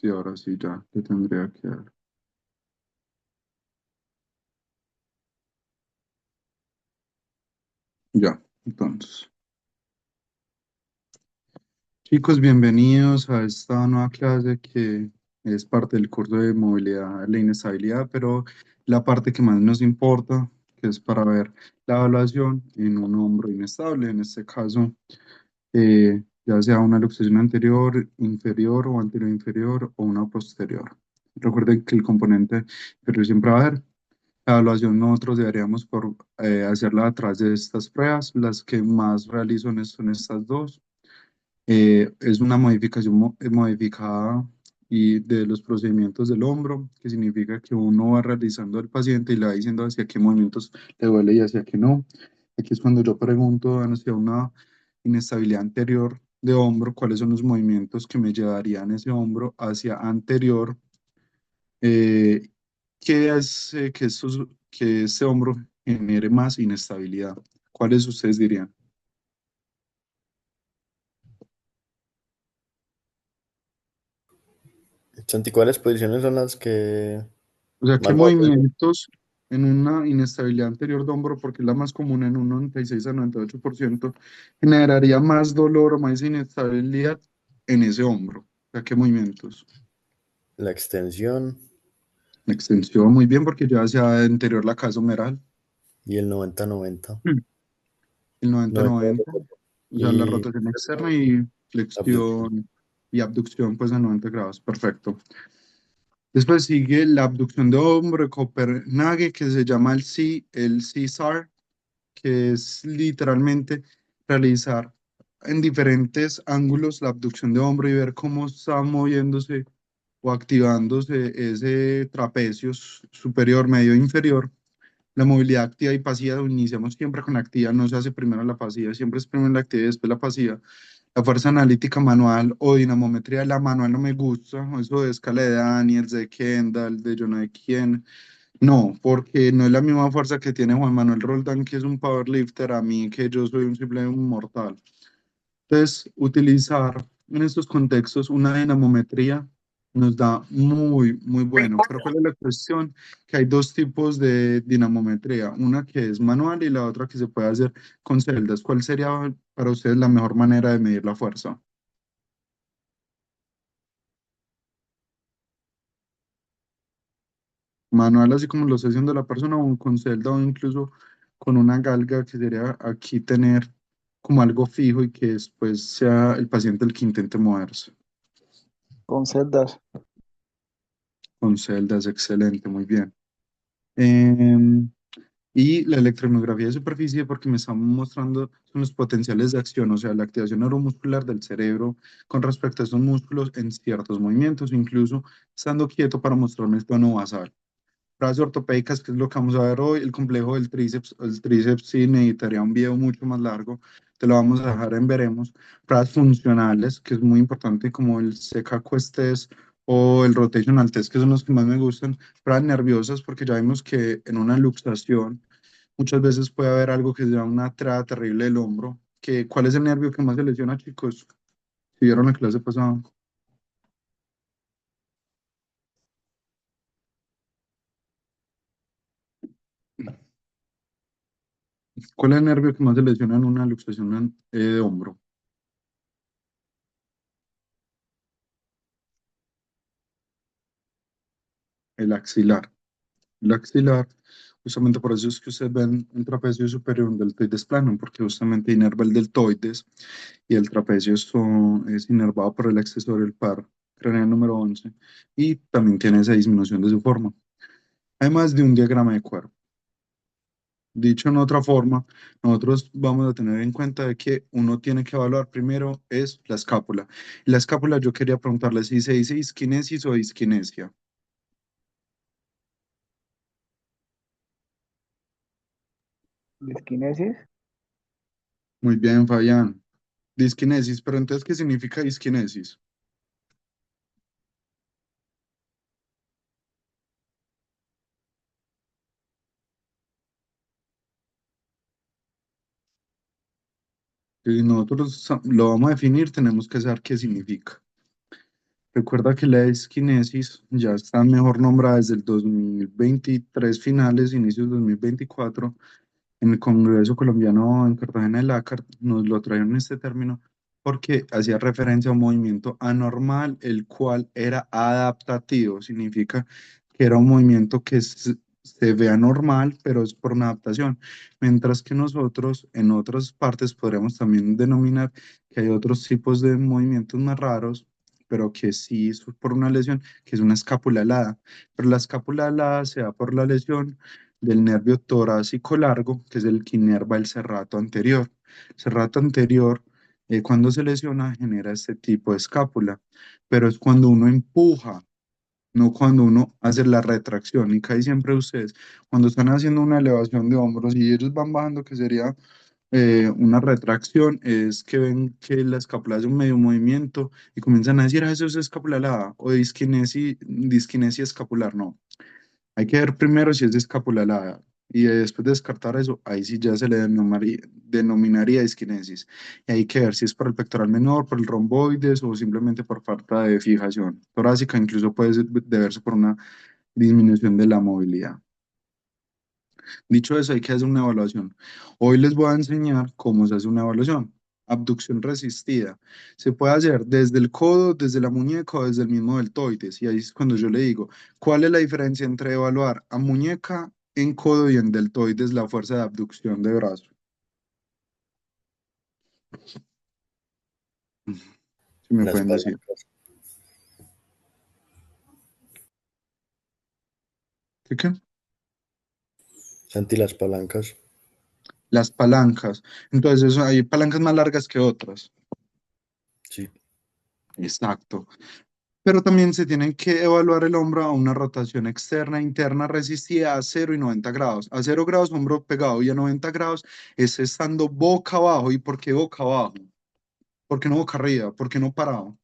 Sí, ahora sí ya te tendría que dar. Ya, entonces. Chicos, bienvenidos a esta nueva clase que es parte del curso de movilidad de la inestabilidad, pero la parte que más nos importa, que es para ver la evaluación en un hombro inestable, en este caso, ya sea una luxación anterior, inferior o anterior inferior o una posterior. Recuerden que el componente inferior siempre va a haber. La evaluación nosotros deberíamos hacerla a través de estas pruebas. Las que más realizo son estas dos. Es una modificación modificada y de los procedimientos del hombro, que significa que uno va realizando al paciente y le va diciendo hacia qué movimientos le duele y hacia qué no. Aquí es cuando yo pregunto hacia una inestabilidad anterior de hombro, cuáles son los movimientos que me llevarían ese hombro hacia anterior, eh, que hace que este hombro genere más inestabilidad. ¿Cuáles ustedes dirían? Santi, ¿cuáles posiciones son las que O sea, ¿qué más golpes? movimientos en una inestabilidad anterior de hombro, porque es la más común en un 96 a 98%, generaría más dolor o más inestabilidad en ese hombro? O sea, ¿qué movimientos? La extensión La extensión, muy bien, porque ya hacia anterior la casa humeral. y el 90-90. Mm. El 90 90-90, o sea, la y rotación externa y abducción. flexión y abducción, pues a 90 grados. Perfecto. Después sigue la abducción de hombro de Copenhague, que se llama el CSAR, que es literalmente realizar en diferentes ángulos la abducción de hombro y ver cómo está moviéndose o activándose ese trapecio superior, medio e inferior. La movilidad activa y pasiva, iniciamos siempre con la activa, no se hace primero la pasiva, siempre es primero la activa y después la pasiva. La fuerza analítica manual o dinamometría, la manual no me gusta, eso de escala de Daniels, de Kendall, de yo no sé quién. No, porque no es la misma fuerza que tiene Juan Manuel Roldán, que es un powerlifter, a mí, que yo soy un simple mortal. Entonces, utilizar en estos contextos una dinamometría nos da muy bueno. Pero ¿cuál es la cuestión? Que hay dos tipos de dinamometría, una que es manual y la otra que se puede hacer con celdas. ¿Cuál sería para ustedes la mejor manera de medir la fuerza? Manual, así como lo está haciendo la persona, o con celda o incluso con una galga, que sería aquí tener como algo fijo y que después sea el paciente el que intente moverse. Con celdas. Con celdas, excelente, muy bien. Em, y la electromiografía de superficie, porque me están mostrando son los potenciales de acción, o sea, la activación neuromuscular del cerebro con respecto a esos músculos en ciertos movimientos, incluso estando quieto para mostrarme el tono basal. Pruebas ortopédicas, que es lo que vamos a ver hoy, el complejo del tríceps. El tríceps sí necesitaría un video mucho más largo, te lo vamos a dejar en veremos. Pruebas funcionales, que es muy importante, como el CK Quest Test o el Rotational Test, que son los que más me gustan. Pruebas nerviosas, porque ya vimos que en una luxación muchas veces puede haber algo que se llama una traba terrible del hombro. ¿Cuál es el nervio que más se lesiona, chicos? Si vieron la clase pasada. ¿Cuál es el nervio que más se lesiona en una luxación de hombro? El axilar. El axilar, justamente por eso es que ustedes ven un trapecio superior, un deltoides plano, porque justamente inerva el deltoides y el trapecio es inervado por el accesorio del par craneal número 11 y también tiene esa disminución de su forma, además de un diagrama de cuerpo. Dicho en otra forma, nosotros vamos a tener en cuenta de que uno tiene que evaluar primero es la escápula. La escápula yo quería preguntarle si se dice isquinesis o disquinesia. Disquinesis. Muy bien, Fabián. Disquinesis, pero entonces, ¿qué significa disquinesis? Si nosotros lo vamos a definir, tenemos que saber qué significa. Recuerda que la disquinesis ya está mejor nombrada desde el 2023 finales, inicios 2024. En el Congreso colombiano en Cartagena de Lácar nos lo trajeron este término porque hacía referencia a un movimiento anormal, el cual era adaptativo. Significa que era un movimiento que se vea normal, pero es por una adaptación. Mientras que nosotros en otras partes podríamos también denominar que hay otros tipos de movimientos más raros, pero que sí es por una lesión, que es una escápula alada. Pero la escápula alada se da por la lesión del nervio torácico largo, que es el que inerva el serrato anterior. El serrato anterior, cuando se lesiona, genera este tipo de escápula, pero es cuando uno empuja, no cuando uno hace la retracción. Y casi siempre ustedes, cuando están haciendo una elevación de hombros y ellos van bajando, que sería una retracción, es que ven que la escápula hace un medio movimiento y comienzan a decir, ah, eso es escápula alada o disquinesia escapular. No, hay que ver primero si es de escápula alada y después de descartar eso, ahí sí ya se le denominaría disquinesis. Y hay que ver si es por el pectoral menor, por el romboides o simplemente por falta de fijación torácica, incluso puede deberse por una disminución de la movilidad. Dicho eso, hay que hacer una evaluación. Hoy les voy a enseñar cómo se hace una evaluación. Abducción resistida. Se puede hacer desde el codo, desde la muñeca o desde el mismo deltoides. Y ahí es cuando yo le digo, ¿cuál es la diferencia entre evaluar a muñeca, en codo y en deltoides la fuerza de abducción de brazo? Si me Las pueden decir. palancas. ¿Qué? Santi, las palancas. Las palancas. Entonces, hay palancas más largas que otras. Sí, Exacto. Pero también se tiene que evaluar el hombro a una rotación externa e interna resistida a 0 y 90 grados. A 0 grados, hombro pegado, y a 90 grados es estando boca abajo. ¿Y por qué boca abajo? ¿Por qué no boca arriba? ¿Por qué no parado?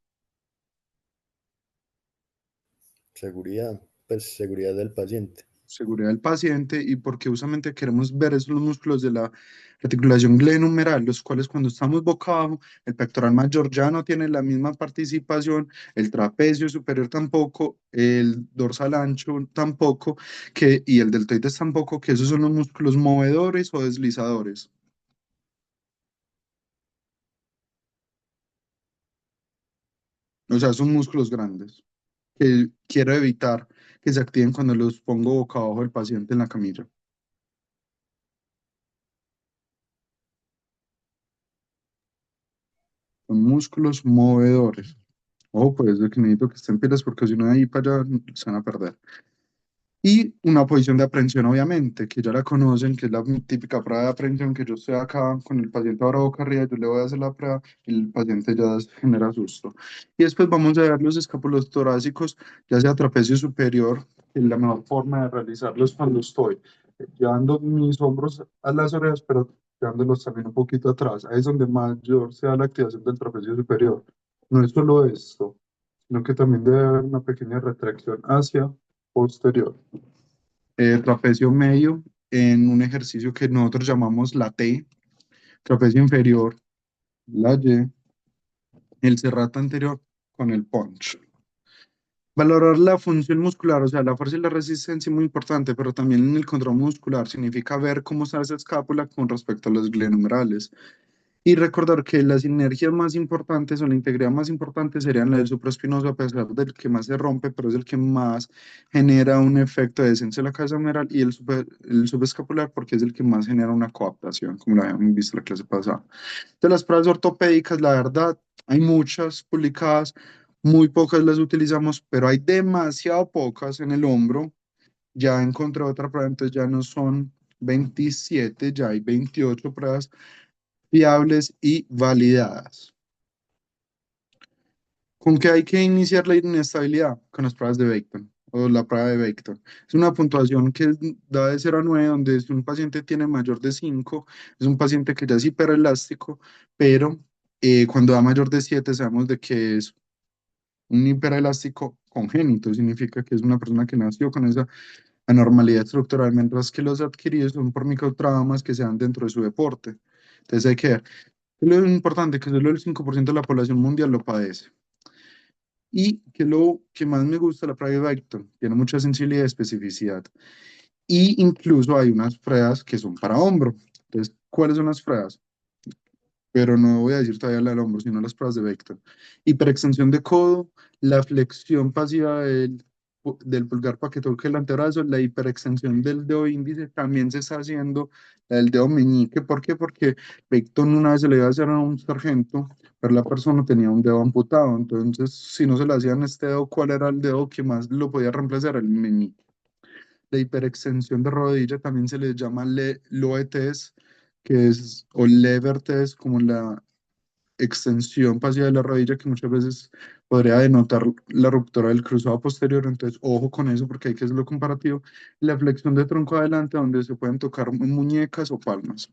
seguridad. Pues seguridad del paciente. Seguridad del paciente y porque usualmente queremos ver esos los músculos de la articulación glenohumeral, los cuales cuando estamos boca abajo, el pectoral mayor ya no tiene la misma participación, el trapecio superior tampoco, el dorsal ancho tampoco, y el deltoides tampoco, que esos son los músculos movedores o deslizadores. O sea, son músculos grandes que quiero evitar que se activen cuando los pongo boca abajo del paciente en la camilla. Son músculos movedores. Oh, pues de que necesito que estén pilas porque si no de ahí para allá se van a perder. Y una posición de aprehensión, obviamente, que ya la conocen, que es la típica prueba de aprehensión, que yo estoy acá con el paciente ahora boca arriba, yo le voy a hacer la prueba y el paciente ya genera susto. Y después vamos a ver los escápulos torácicos, ya sea trapecio superior, que es la mejor forma de realizarlos cuando estoy llevando mis hombros a las orejas, pero llevándolos también un poquito atrás. Ahí es donde mayor sea la activación del trapecio superior. No es solo esto, sino que también debe haber una pequeña retracción hacia posterior. Trapecio medio en un ejercicio que nosotros llamamos la T, trapecio inferior, la Y, el serrato anterior con el punch. Valorar la función muscular, o sea, la fuerza y la resistencia es muy importante, pero también en el control muscular significa ver cómo está esa escápula con respecto a los glenohumerales. Y recordar que las sinergias más importantes o la integridad más importante serían la del supraespinoso, a pesar del que más se rompe, pero es el que más genera un efecto de descenso de la cabeza humeral, y el subescapular porque es el que más genera una coaptación, como lo habíamos visto en la clase pasada. De las pruebas ortopédicas, la verdad, hay muchas publicadas, muy pocas las utilizamos, pero hay demasiado pocas en el hombro. Ya encontré otra prueba, entonces ya no son 27, ya hay 28 pruebas fiables y validadas. ¿Con qué hay que iniciar la inestabilidad? Con las pruebas de Beighton o la prueba de Beighton. Es una puntuación que da de 0 a 9, donde si un paciente tiene mayor de 5, es un paciente que ya es hiperelástico, pero cuando da mayor de 7 sabemos de que es un hiperelástico congénito, significa que es una persona que nació con esa anormalidad estructural, mientras que los adquiridos son por microtraumas que se dan dentro de su deporte. Entonces hay que ver. Es lo importante que solo el 5% de la población mundial lo padece. Y que lo que más me gusta de la prueba de Becton, tiene mucha sensibilidad y especificidad. Y incluso hay unas pruebas que son para hombro. Entonces, ¿cuáles son las pruebas? Pero no voy a decir todavía la del hombro, sino las pruebas de Becton. Hiperextensión de codo, la flexión pasiva del pulgar para que toque el antebrazo, la hiperextensión del dedo índice también se está haciendo, la del dedo meñique. ¿Por qué? Porque Becton una vez se le iba a hacer a un sargento, pero la persona tenía un dedo amputado. Entonces, si no se le hacían este dedo, ¿cuál era el dedo que más lo podía reemplazar? El meñique. La hiperextensión de rodilla también se le llama Loe test, que es, o lever test, como la extensión pasiva de la rodilla, que muchas veces podría denotar la ruptura del cruzado posterior. Entonces, ojo con eso porque hay que hacerlo comparativo. La flexión de tronco adelante, donde se pueden tocar muñecas o palmas.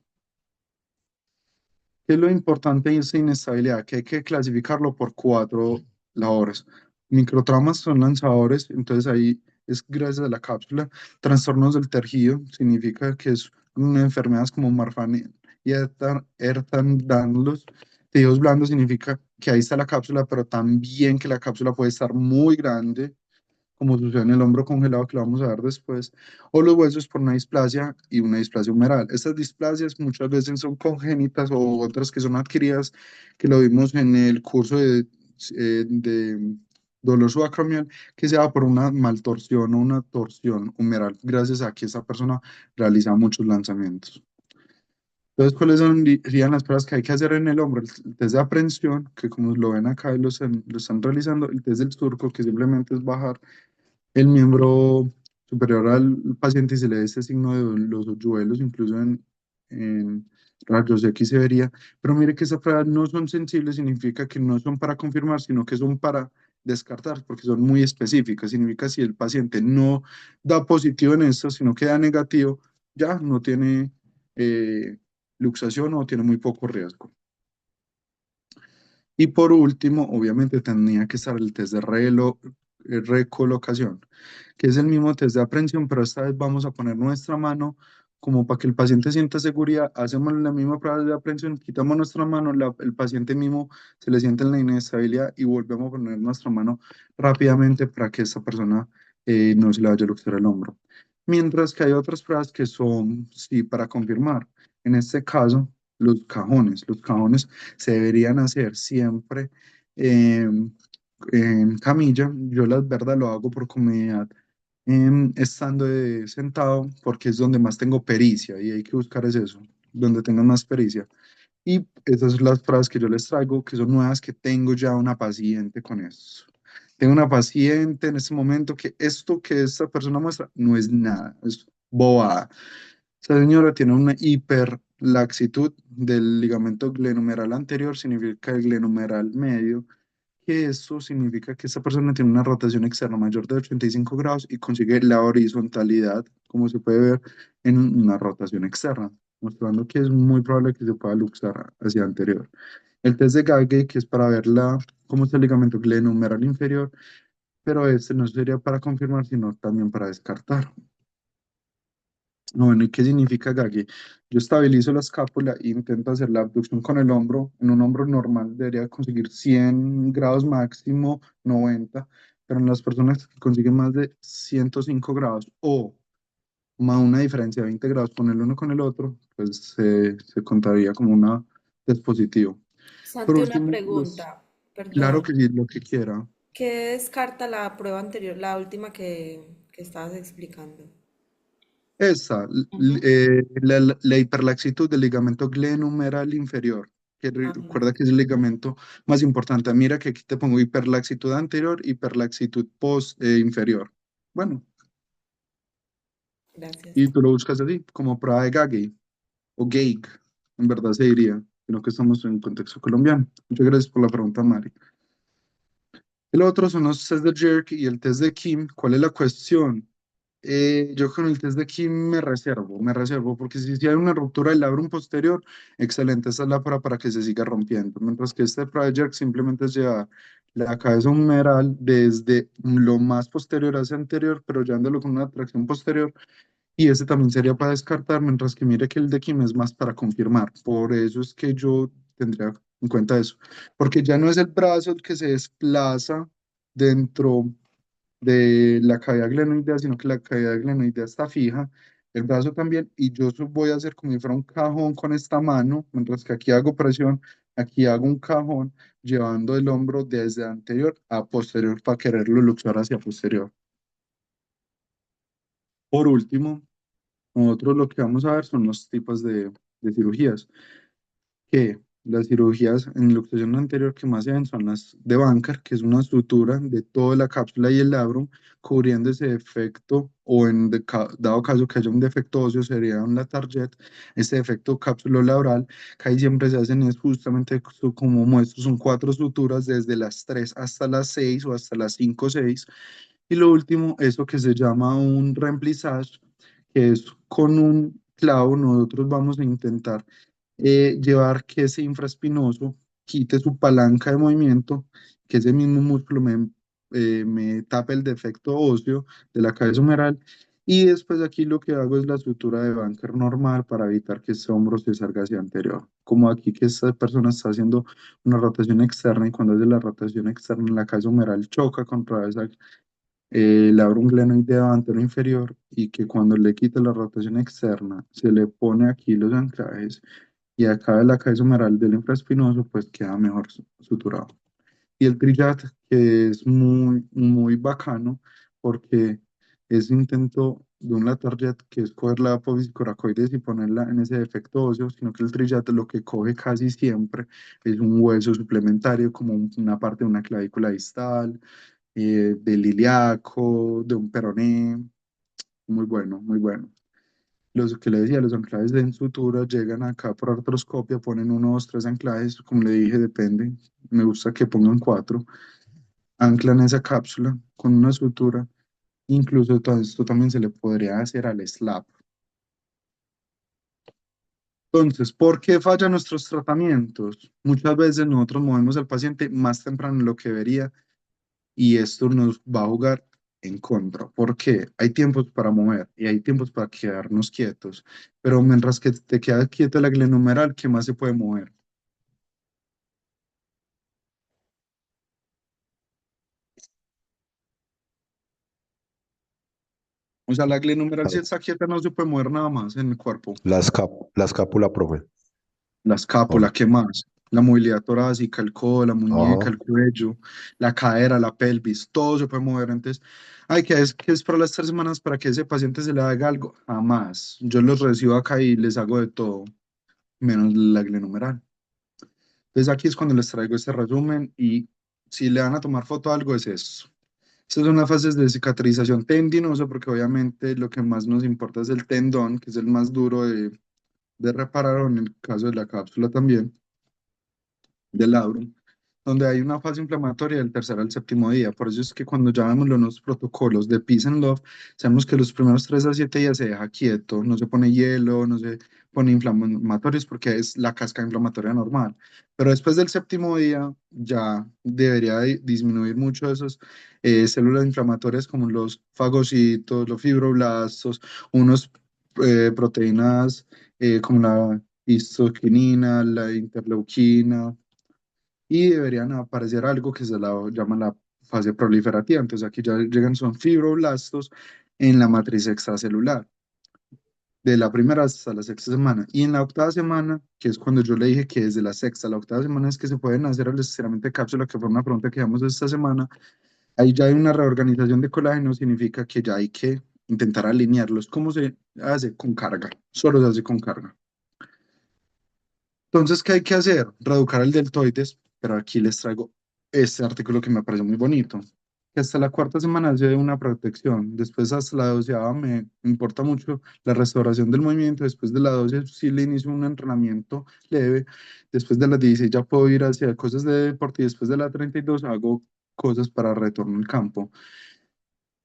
¿Qué es lo importante de esa inestabilidad? Que hay que clasificarlo por cuatro labores. Microtraumas son lanzadores, entonces ahí es gracias a la cápsula. Trastornos del tejido, significa que es una enfermedad como Marfan y Ehlers-Danlos. Tejidos blandos significa que ahí está la cápsula, pero también que la cápsula puede estar muy grande, como sucede en el hombro congelado, que lo vamos a ver después, o los huesos por una displasia y una displasia humeral. Estas displasias muchas veces son congénitas o otras que son adquiridas, que lo vimos en el curso de dolor subacromial, que se da por una maltorsión o una torsión humeral, gracias a que esa persona realiza muchos lanzamientos. Entonces, serían las pruebas que hay que hacer en el hombro? El test de aprehensión, que como lo ven acá y lo están realizando, el test del surco, que simplemente es bajar el miembro superior al paciente y se le da ese signo de los hoyuelos, incluso en rayos X se vería. Pero mire que esas pruebas no son sensibles, significa que no son para confirmar, sino que son para descartar, porque son muy específicas. Significa si el paciente no da positivo en esto, sino que da negativo, ya no tiene luxación o tiene muy poco riesgo. Y por último, obviamente tenía que estar el test de recolocación, que es el mismo test de aprehensión, pero esta vez vamos a poner nuestra mano como para que el paciente sienta seguridad. Hacemos la misma prueba de aprehensión, quitamos nuestra mano, el paciente mismo se le siente en la inestabilidad y volvemos a poner nuestra mano rápidamente para que esa persona no se le vaya a luxar el hombro. Mientras que hay otras pruebas que son, sí, para confirmar. En este caso, los cajones. Los cajones se deberían hacer siempre en camilla. Yo la verdad lo hago por comodidad, estando sentado, porque es donde más tengo pericia y hay que buscar es eso, donde tengan más pericia. Y esas son las pruebas que yo les traigo, que son nuevas, que tengo ya una paciente con eso. Tengo una paciente en este momento que esto que esta persona muestra no es nada, es bobada. Esta señora tiene una hiperlaxitud del ligamento glenohumeral anterior, significa el glenohumeral medio, que eso significa que esta persona tiene una rotación externa mayor de 85 grados y consigue la horizontalidad, como se puede ver en una rotación externa, mostrando que es muy probable que se pueda luxar hacia anterior. El test de Gage, que es para ver cómo está el ligamento glenohumeral inferior, pero este no sería para confirmar, sino también para descartar. Bueno, ¿y qué significa Gage? Yo estabilizo la escápula e intento hacer la abducción con el hombro. En un hombro normal debería conseguir 100 grados máximo, 90, pero en las personas que consiguen más de 105 grados o más una diferencia de 20 grados con el uno con el otro, pues se contaría como una dispositivo. Por Santi, una último, pregunta, claro perdón. que sí, lo que quiera. ¿Qué descarta la prueba anterior, la última que estabas explicando? Esa, Ujú. la hiperlaxitud del ligamento glenohumeral inferior, que Ajá, recuerda que es el ligamento más importante. Mira que aquí te pongo hiperlaxitud anterior, hiperlaxitud inferior. Bueno, gracias. y tú lo buscas así, como prueba de Gage o Gage, en verdad se diría, sino que estamos en contexto colombiano. Muchas gracias por la pregunta, Mari. El otro son los test de Jerk y el test de Kim. ¿Cuál es la cuestión? Yo con el test de Kim me reservo, porque si hay una ruptura del labrum posterior, excelente, esa es la prueba para que se siga rompiendo. Mientras que este project simplemente es llevar la cabeza humeral desde lo más posterior hacia anterior, pero llevándolo con una tracción posterior, y ese también sería para descartar, mientras que mire que el de Kim es más para confirmar. Por eso es que yo tendría en cuenta eso, porque ya no es el brazo el que se desplaza dentro de la cavidad glenoidea, sino que la cavidad glenoidea está fija, el brazo también, y yo voy a hacer como si fuera un cajón con esta mano, mientras que aquí hago presión, aquí hago un cajón, llevando el hombro desde anterior a posterior para quererlo luxar hacia posterior. Por último, nosotros lo que vamos a ver son los tipos de cirugías, que las cirugías en luxación anterior que más se ven son las de Banker, que es una sutura de toda la cápsula y el labrum, cubriendo ese defecto, o dado caso que haya un defecto óseo, sería un Latarjet, ese defecto cápsulo-labral, que ahí siempre se hacen es justamente como muestro, son cuatro suturas desde las 3 hasta las 6 o hasta las 5 o 6, y lo último, eso que se llama un remplissage, que es con un clavo, nosotros vamos a intentar llevar que ese infraespinoso quite su palanca de movimiento, que ese mismo músculo me tape el defecto óseo de la cabeza humeral. Y después aquí lo que hago es la sutura de Banker normal para evitar que ese hombro se salga hacia anterior. Como aquí que esta persona está haciendo una rotación externa y cuando hace la rotación externa la cabeza humeral choca contra esa labrum glenoideo antero inferior y que cuando le quita la rotación externa se le pone aquí los anclajes y acá de la cabeza humeral del infraespinoso, pues queda mejor suturado. Y el trillat, que es muy, muy bacano, porque es intento de un latarjet que es coger la apófisis coracoides y ponerla en ese defecto óseo, sino que el trillat lo que coge casi siempre es un hueso suplementario, como una parte de una clavícula distal, del ilíaco, de un peroné, muy bueno, muy bueno. Los que le decía, los anclajes de sutura llegan acá por artroscopia, ponen uno, dos, tres anclajes, como le dije, depende. Me gusta que pongan cuatro. Anclan esa cápsula con una sutura. Incluso todo esto también se le podría hacer al slap. Entonces, ¿por qué fallan nuestros tratamientos? Muchas veces nosotros movemos al paciente más temprano de lo que debería y esto nos va a jugar en contra, porque hay tiempos para mover y hay tiempos para quedarnos quietos, pero mientras que te quedas quieto la glenohumeral, ¿qué más se puede mover? O sea, la glenohumeral si está quieta no se puede mover nada más en el cuerpo. La escápula, profe. La ¿O escápula, no? ¿qué más? La movilidad torácica, el codo, la muñeca, Ajá. el cuello, la cadera, la pelvis, todo se puede mover. Entonces, ay, ¿qué es para las 3 semanas para que ese paciente se le haga algo? Jamás. Yo los recibo acá y les hago de todo, menos la glenohumeral. Entonces aquí es cuando les traigo este resumen y si le van a tomar foto a algo es eso. Estas son las fases de cicatrización tendinosa porque obviamente lo que más nos importa es el tendón, que es el más duro de reparar, o en el caso de la cápsula también, del labrum, donde hay una fase inflamatoria del tercer al séptimo día. Por eso es que cuando ya vemos los protocolos de Peace and Love, sabemos que los primeros 3 a 7 días se deja quieto, no se pone hielo, no se pone inflamatorios porque es la cascada inflamatoria normal. Pero después del séptimo día ya debería disminuir mucho esas células inflamatorias como los fagocitos, los fibroblastos, unos proteínas como la histoquinina, la interleuquina, y deberían aparecer algo que se la llama la fase proliferativa. Entonces aquí ya llegan, son fibroblastos en la matriz extracelular, de la primera hasta la sexta semana. Y en la octava semana, que es cuando yo le dije que desde la sexta a la octava semana es que se pueden hacer el estiramiento de cápsula, que fue una pregunta que damos esta semana, ahí ya hay una reorganización de colágeno, significa que ya hay que intentar alinearlos. ¿Cómo se hace? Con carga, solo se hace con carga. Entonces, ¿qué hay que hacer? Reeducar el deltoides, pero aquí les traigo este artículo que me parece muy bonito. Que hasta la cuarta semana se dé una protección, después hasta la 12ª me importa mucho la restauración del movimiento, después de la 12 sí le inicio un entrenamiento leve, después de las 16 ya puedo ir hacia cosas de deporte y después de la 32 hago cosas para retorno al campo.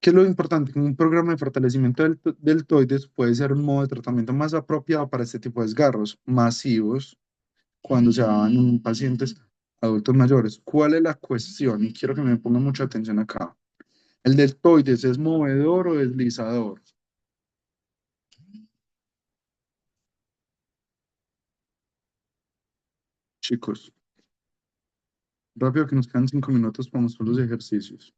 ¿Qué es lo importante? Que un programa de fortalecimiento del deltoides puede ser un modo de tratamiento más apropiado para este tipo de desgarros masivos cuando se van en pacientes adultos mayores. ¿Cuál es la cuestión? Y quiero que me pongan mucha atención acá. ¿El deltoides es movedor o deslizador? Chicos, rápido que nos quedan 5 minutos para mostrar los ejercicios.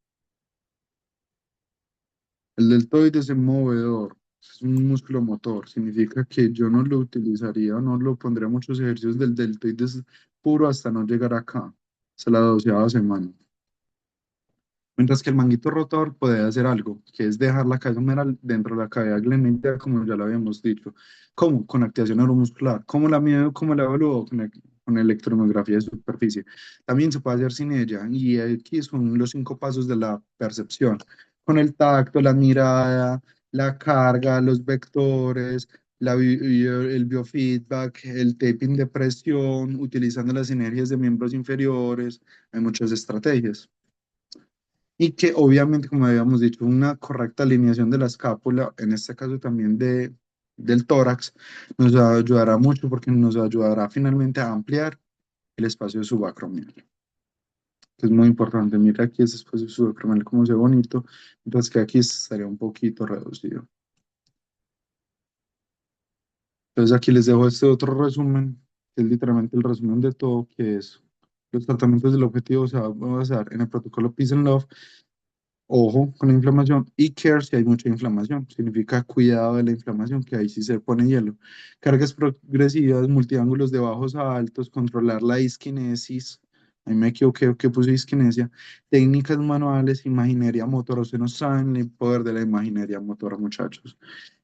El deltoide es movedor, es un músculo motor. Significa que yo no lo utilizaría, no lo pondría muchos ejercicios del deltoide puro hasta no llegar acá, hasta la 12ª semana. Mientras que el manguito rotor puede hacer algo, que es dejar la cabeza humeral dentro de la cavidad glenoidea, como ya lo habíamos dicho. ¿Cómo? Con activación neuromuscular. ¿Cómo la mido? ¿Cómo la evalúo? Con electromiografía de superficie. También se puede hacer sin ella. Y aquí son los 5 pasos de la percepción. Con el tacto, la mirada, la carga, los vectores, el biofeedback, el taping de presión, utilizando las energías de miembros inferiores. Hay muchas estrategias y que obviamente, como habíamos dicho, una correcta alineación de la escápula, en este caso también del tórax, nos ayudará mucho porque nos ayudará finalmente a ampliar el espacio subacromial, que es muy importante. Mira aquí ese espacio subacromial como se ve bonito, mientras que aquí estaría un poquito reducido. Entonces aquí les dejo este otro resumen, que es literalmente el resumen de todo, que es los tratamientos del objetivo se va a basar en el protocolo Peace and Love. Ojo con la inflamación y care si hay mucha inflamación. Significa cuidado de la inflamación, que ahí sí se pone hielo. Cargas progresivas, multiángulos de bajos a altos, controlar la disquinesis. Ahí me equivoqué que puse disquinesia. Técnicas manuales, imaginería motora. Ustedes no saben el poder de la imaginería motora, muchachos.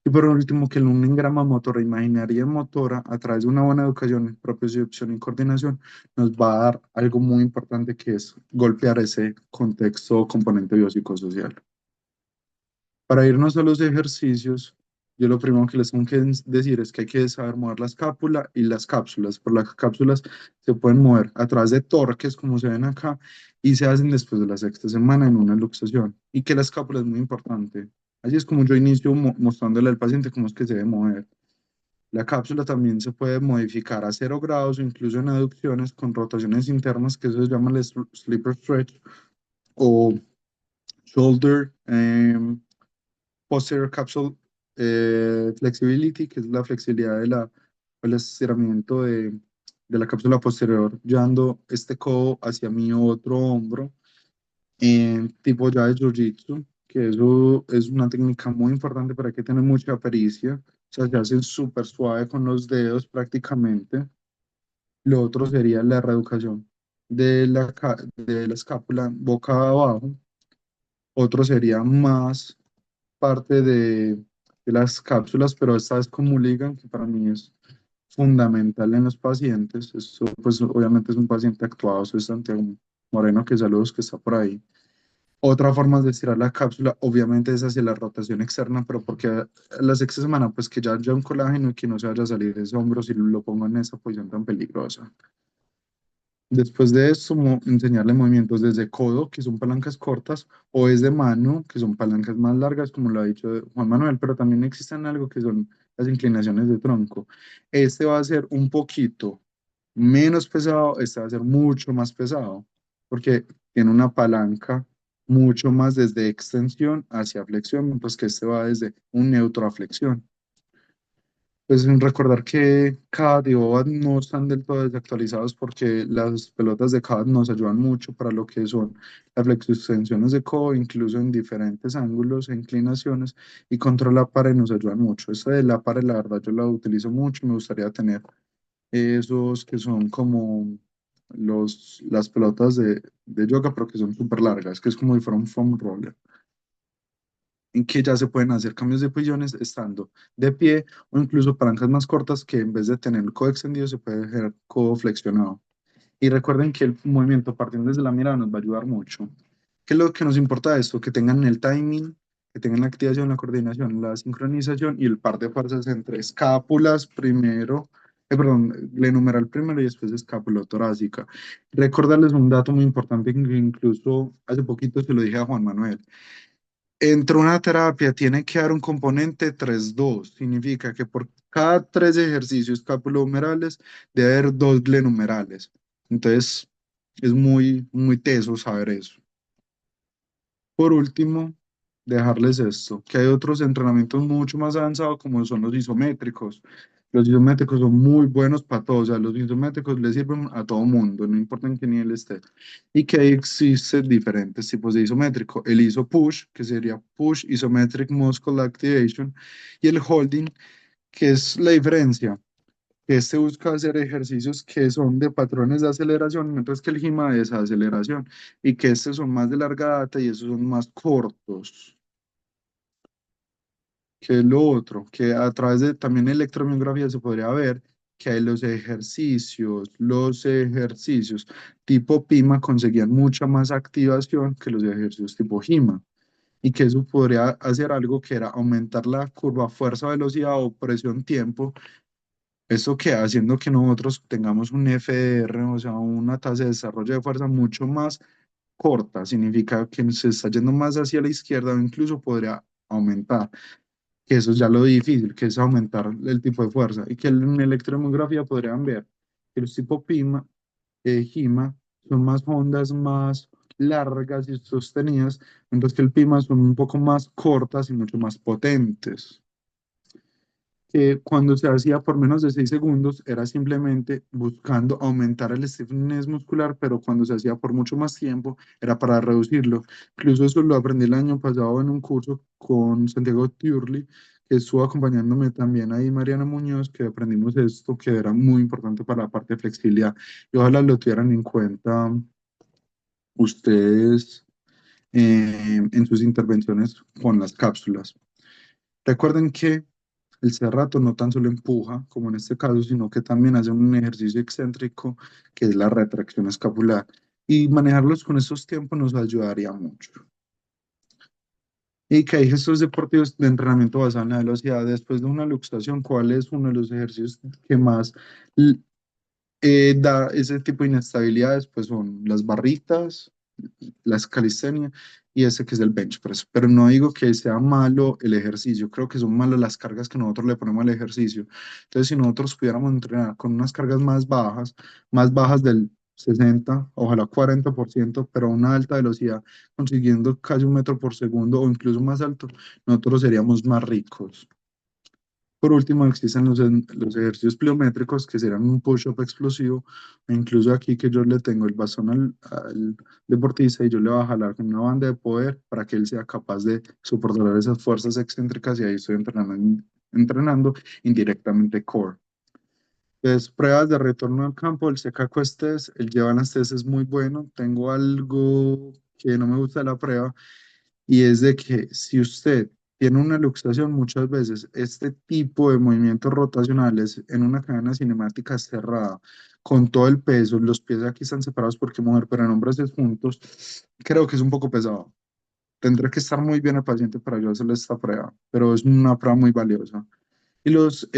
Y por último, que un engrama motora, imaginería motora, a través de una buena educación en propiocepción y coordinación, nos va a dar algo muy importante que es golpear ese contexto o componente biopsicosocial. Para irnos a los ejercicios, yo lo primero que les tengo que decir es que hay que saber mover la escápula y las cápsulas. Por las cápsulas se pueden mover a través de torques, como se ven acá, y se hacen después de la 6ª semana en una luxación. Y que la escápula es muy importante. Así es como yo inicio mostrándole al paciente cómo es que se debe mover. La cápsula también se puede modificar a 0 grados o incluso en aducciones con rotaciones internas, que eso se llama el sleeper stretch o shoulder posterior capsule flexibility, que es la flexibilidad el estiramiento de la cápsula posterior, llevando este codo hacia mi otro hombro, en tipo ya de jiu-jitsu, que eso es una técnica muy importante, para que tener mucha pericia. O sea, se hace súper suave con los dedos prácticamente. Lo otro sería la reeducación de la escápula boca abajo. Otro sería más parte de las cápsulas, pero esta vez con Mulligan, que para mí es fundamental en los pacientes. Esto, pues, obviamente es un paciente actuado, soy Santiago Moreno, que saludos, que está por ahí. Otra forma de estirar la cápsula, obviamente, es hacia la rotación externa, pero porque a la 6ª semana, pues que ya un colágeno y que no se vaya a salir de ese hombro si lo pongo en esa posición tan peligrosa. Después de eso, enseñarle movimientos desde codo, que son palancas cortas, o desde mano, que son palancas más largas, como lo ha dicho Juan Manuel, pero también existen algo que son las inclinaciones de tronco. Este va a ser un poquito menos pesado, este va a ser mucho más pesado, porque tiene una palanca mucho más desde extensión hacia flexión, pues que este va desde un neutro a flexión. Pues recordar que CAD y OVAD no están del todo desactualizados, porque las pelotas de CAD nos ayudan mucho para lo que son las flexoextensiones de codo, incluso en diferentes ángulos e inclinaciones, y control la pared nos ayudan mucho. Esta de la pared, la verdad, yo la utilizo mucho. Me gustaría tener esos que son como las pelotas de yoga, pero que son súper largas, que es como si fuera un foam roller, en que ya se pueden hacer cambios de posiciones estando de pie, o incluso palancas más cortas, que en vez de tener el codo extendido se puede dejar codo flexionado. Y recuerden que el movimiento partiendo desde la mirada nos va a ayudar mucho. ¿Qué es lo que nos importa de esto? Que tengan el timing, que tengan la activación, la coordinación, la sincronización y el par de fuerzas entre escápulas primero, perdón, glenumeral primero y después escápula torácica. Recordarles un dato muy importante, que incluso hace poquito se lo dije a Juan Manuel. Entre una terapia tiene que dar un componente 3-2. Significa que por cada 3 ejercicios escapulohumerales debe haber 2 glenumerales. Entonces, es muy, muy teso saber eso. Por último, dejarles esto, que hay otros entrenamientos mucho más avanzados, como son los isométricos, Los isométricos son muy buenos para todos, o sea, los isométricos le sirven a todo mundo, no importa en qué nivel esté. Y que existen diferentes tipos de isométrico. El iso push, que sería push isometric muscle activation, y el holding, que es la diferencia. Que este busca hacer ejercicios que son de patrones de aceleración, mientras que el GIMA es aceleración, y que estos son más de larga data y esos son más cortos. Que lo otro, que a través de también electromiografía se podría ver que hay los ejercicios tipo PIMA conseguían mucha más activación que los ejercicios tipo GIMA, y que eso podría hacer algo que era aumentar la curva fuerza-velocidad o presión-tiempo, eso que haciendo que nosotros tengamos un FDR, o sea, una tasa de desarrollo de fuerza mucho más corta, significa que se está yendo más hacia la izquierda o incluso podría aumentar, que eso es ya lo difícil, que es aumentar el tipo de fuerza, y que en electromiografía podrían ver que los tipo PIMA, GIMA, son más ondas más largas y sostenidas, mientras que el PIMA son un poco más cortas y mucho más potentes. Que cuando se hacía por menos de 6 segundos era simplemente buscando aumentar el stiffness muscular, pero cuando se hacía por mucho más tiempo era para reducirlo. Incluso eso lo aprendí el año pasado en un curso con Santiago Tiurli, que estuvo acompañándome también ahí Mariana Muñoz, que aprendimos esto que era muy importante para la parte de flexibilidad. Y ojalá lo tuvieran en cuenta ustedes en sus intervenciones con las cápsulas. Recuerden que el cerrato no tan solo empuja, como en este caso, sino que también hace un ejercicio excéntrico que es la retracción escapular. Y manejarlos con estos tiempos nos ayudaría mucho. Y que hay gestos deportivos de entrenamiento basado en la velocidad. Después de una luxación, ¿cuál es uno de los ejercicios que más da ese tipo de inestabilidades? Pues son las barritas, las calistenia y ese que es el bench press. Pero no digo que sea malo el ejercicio, creo que son malas las cargas que nosotros le ponemos al ejercicio. Entonces, si nosotros pudiéramos entrenar con unas cargas más bajas del 60, ojalá 40%, pero a una alta velocidad, consiguiendo casi 1 metro por segundo o incluso más alto, nosotros seríamos más ricos. Por último, existen los ejercicios pliométricos, que serán un push-up explosivo, e incluso aquí que yo le tengo el bastón al deportista y yo le voy a jalar con una banda de poder para que él sea capaz de soportar esas fuerzas excéntricas, y ahí estoy entrenando indirectamente core. Entonces, pruebas de retorno al campo, el Secaco test, el Llevanas test es muy bueno. Tengo algo que no me gusta de la prueba, y es de que si usted tiene una luxación, muchas veces este tipo de movimientos rotacionales en una cadena cinemática cerrada, con todo el peso, los pies aquí están separados porque mujer, pero en hombres es juntos, creo que es un poco pesado. Tendré que estar muy bien el paciente para yo hacerle esta prueba, pero es una prueba muy valiosa. Y los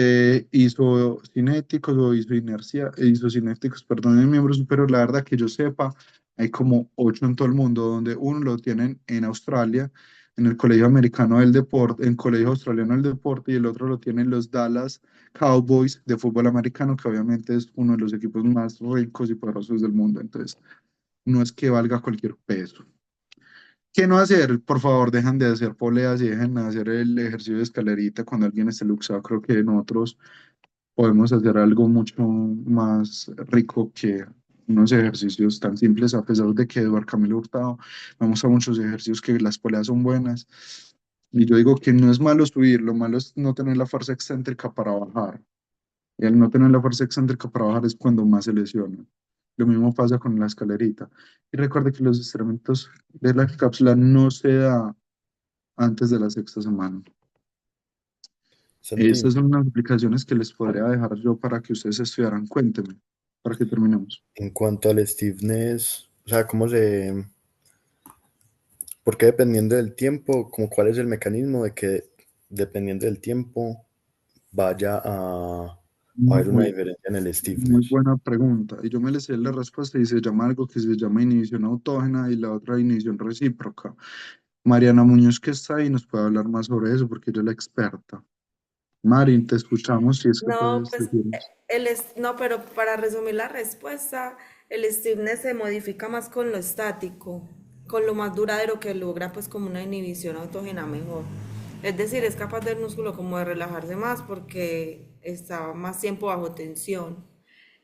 isocinéticos o isocinéticos, perdón, en miembro superior, la verdad que yo sepa, hay como 8 en todo el mundo, donde uno lo tienen en Australia, en el Colegio Americano del Deporte, en Colegio Australiano del Deporte, y el otro lo tienen los Dallas Cowboys de fútbol americano, que obviamente es uno de los equipos más ricos y poderosos del mundo. Entonces, no es que valga cualquier peso. ¿Qué no hacer? Por favor, dejan de hacer poleas y dejen de hacer el ejercicio de escalerita cuando alguien esté luxado. Creo que nosotros podemos hacer algo mucho más rico que unos ejercicios tan simples, a pesar de que Eduardo Camilo Hurtado me muestra muchos ejercicios que las poleas son buenas. Y yo digo que no es malo subir, lo malo es no tener la fuerza excéntrica para bajar. Y al no tener la fuerza excéntrica para bajar es cuando más se lesiona. Lo mismo pasa con la escalerita. Y recuerde que los estiramientos de la cápsula no se da antes de la sexta semana. Santi, Estas son unas aplicaciones que les podría dejar yo para que ustedes estudiaran. Cuéntenme, para que terminemos. en cuanto al stiffness, o sea, ¿cómo se, por qué dependiendo del tiempo, como cuál es el mecanismo de que dependiendo del tiempo vaya a haber una Muy, diferencia en el muy stiffness? buena pregunta. Y yo me le sé la respuesta, y se llama algo que se llama inhibición autógena y la otra inhibición recíproca. Mariana Muñoz, que está ahí, nos puede hablar más sobre eso porque ella es la experta. Mari, te escuchamos si es que No, puedes pues decirnos. no, pero para resumir la respuesta, el stiffness se modifica más con lo estático, con lo más duradero que logra pues como una inhibición autógena mejor. Es decir, es capaz del músculo como de relajarse más porque está más tiempo bajo tensión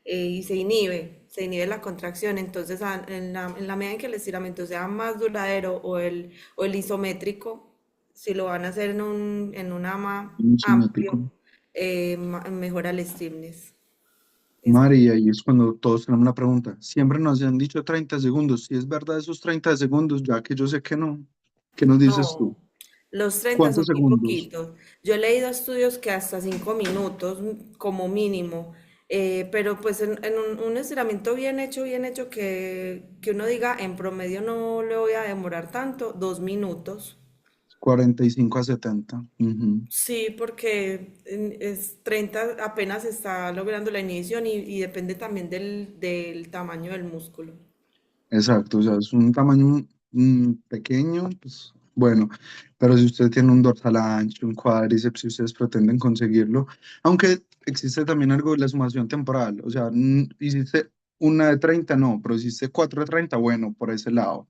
y se inhibe la contracción. Entonces, en la medida en que el estiramiento sea más duradero o el isométrico, si lo van a hacer en un ama Isométrico. amplio, mejora el stiffness. Es- María, y es cuando todos tenemos la pregunta. Siempre nos han dicho 30 segundos. Si es verdad esos 30 segundos, ya que yo sé que no. ¿Qué nos dices tú? No, los 30 ¿Cuántos son muy segundos? poquitos. Yo he leído estudios que hasta 5 minutos como mínimo, pero pues en un estiramiento bien hecho que uno diga en promedio no le voy a demorar tanto, 2 minutos. 45 a 70. Ujú. Sí, porque es 30 apenas está logrando la inhibición y depende también del tamaño del músculo. Exacto, o sea, es un tamaño pequeño, pues bueno, pero si usted tiene un dorsal ancho, un cuádriceps, si ustedes pretenden conseguirlo, aunque existe también algo de la sumación temporal, o sea, hiciste una de 30 no, pero hiciste 4 de 30 bueno, por ese lado,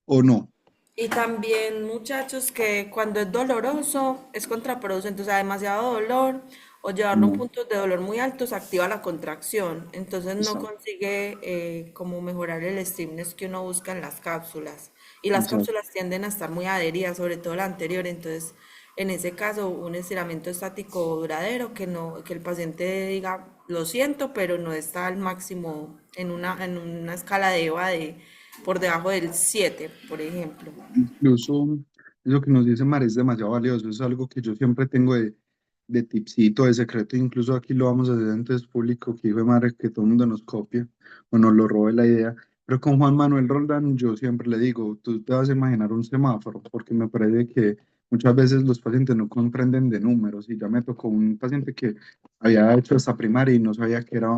o no. Y también, muchachos, que cuando es doloroso es contraproducente, o sea, demasiado dolor o llevarlo a un No, punto de dolor muy alto se activa la contracción, entonces no exacto, consigue como mejorar el stiffness que uno busca en las cápsulas. Y las exacto. cápsulas tienden a estar muy adheridas, sobre todo la anterior, entonces en ese caso un estiramiento estático duradero que no, que el paciente diga, lo siento, pero no está al máximo en una escala de EVA de por debajo del 7 por ejemplo. Incluso eso que nos dice Mari es demasiado valioso, es algo que yo siempre tengo de tipcito, de secreto, incluso aquí lo vamos a hacer antes público, que hijo de madre, que todo el mundo nos copie o nos lo robe la idea. Pero con Juan Manuel Roldán yo siempre le digo, tú te vas a imaginar un semáforo, porque me parece que muchas veces los pacientes no comprenden de números, y ya me tocó un paciente que había hecho esta primaria y no sabía que era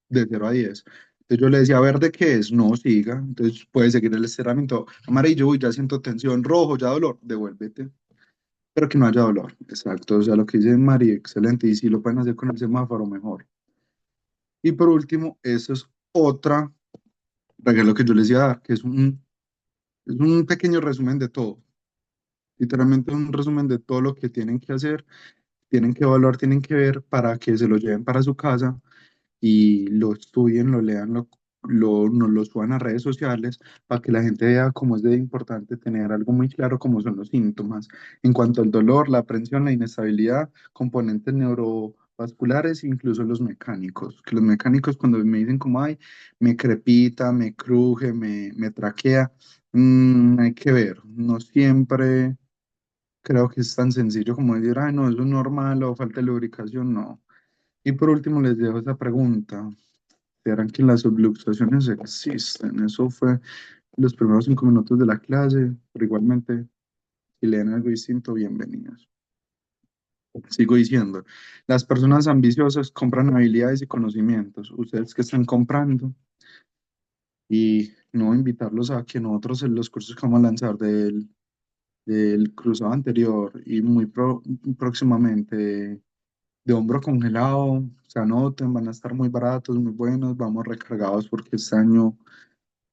de 0 a 10. Entonces yo le decía, ¿verde qué es? No, siga. Entonces puede seguir el estiramiento. Amarillo, uy, ya siento tensión. Rojo, ya dolor. Devuélvete. Pero que no haya dolor. Exacto. O sea, lo que dice Mari, excelente. Y si lo pueden hacer con el semáforo, mejor. Y por último, eso es otra regla que yo les iba a dar, que es un pequeño resumen de todo. Literalmente un resumen de todo lo que tienen que hacer, tienen que evaluar, tienen que ver para que se lo lleven para su casa y lo estudien, lo lean, nos lo suban a redes sociales para que la gente vea cómo es de importante tener algo muy claro como son los síntomas. En cuanto al dolor, la aprensión, la inestabilidad, componentes neurovasculares, incluso los mecánicos. Que los mecánicos cuando me dicen como, ay, me crepita, me cruje, me traquea, hay que ver. No siempre creo que es tan sencillo como decir, ay, no, eso es normal o falta de lubricación, no. Y por último les dejo esa pregunta. ¿Serán que las subluxaciones existen? Eso fue los primeros 5 minutos de la clase, pero igualmente, si leen algo distinto, bienvenidos. Sigo diciendo, las personas ambiciosas compran habilidades y conocimientos. Ustedes que están comprando y no invitarlos a que nosotros en los cursos que vamos a lanzar del cruzado anterior y muy próximamente de hombro congelado, se anoten, van a estar muy baratos, muy buenos, vamos recargados porque este año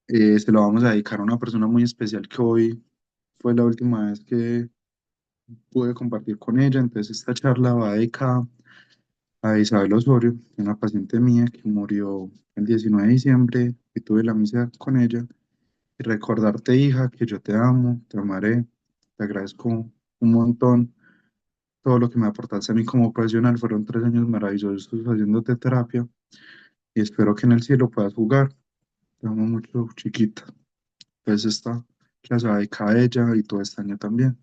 se lo vamos a dedicar a una persona muy especial que hoy fue la última vez que pude compartir con ella. Entonces esta charla va dedicada a Isabel Osorio, una paciente mía que murió el 19 de diciembre y tuve la misa con ella. Y recordarte, hija, que yo te amo, te amaré, te agradezco un montón todo lo que me aportaste a mí como profesional. Fueron 3 años maravillosos haciéndote terapia y espero que en el cielo puedas jugar. Te amo mucho, chiquita. Pues esta clase va dedicada a ella y todo este año también.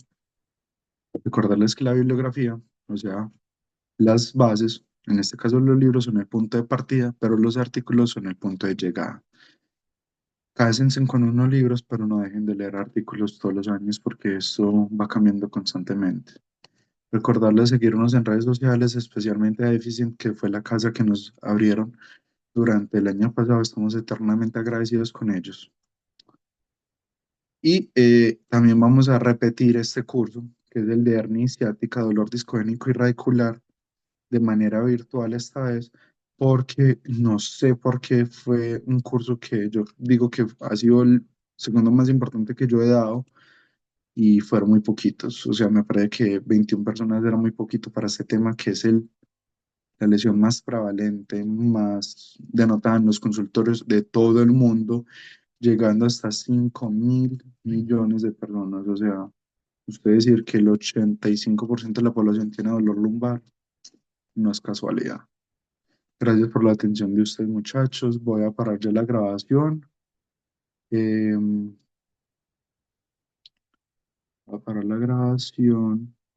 Recordarles que la bibliografía, o sea, las bases, en este caso los libros son el punto de partida, pero los artículos son el punto de llegada. Cásense con unos libros, pero no dejen de leer artículos todos los años porque esto va cambiando constantemente. Recordarles seguirnos en redes sociales, especialmente a Deficient, que fue la casa que nos abrieron durante el año pasado. Estamos eternamente agradecidos con ellos. Y también vamos a repetir este curso, que es el de hernia ciática, dolor discogénico y radicular, de manera virtual esta vez, porque no sé por qué fue un curso que yo digo que ha sido el segundo más importante que yo he dado y fueron muy poquitos. O sea, me parece que 21 personas era muy poquito para este tema, que es el la lesión más prevalente, más denotada en los consultorios de todo el mundo, llegando hasta 5.000 millones de personas. O sea, usted decir que el 85% de la población tiene dolor lumbar, no es casualidad. Gracias por la atención de ustedes, muchachos. Voy a parar ya la grabación. Voy a parar la grabación.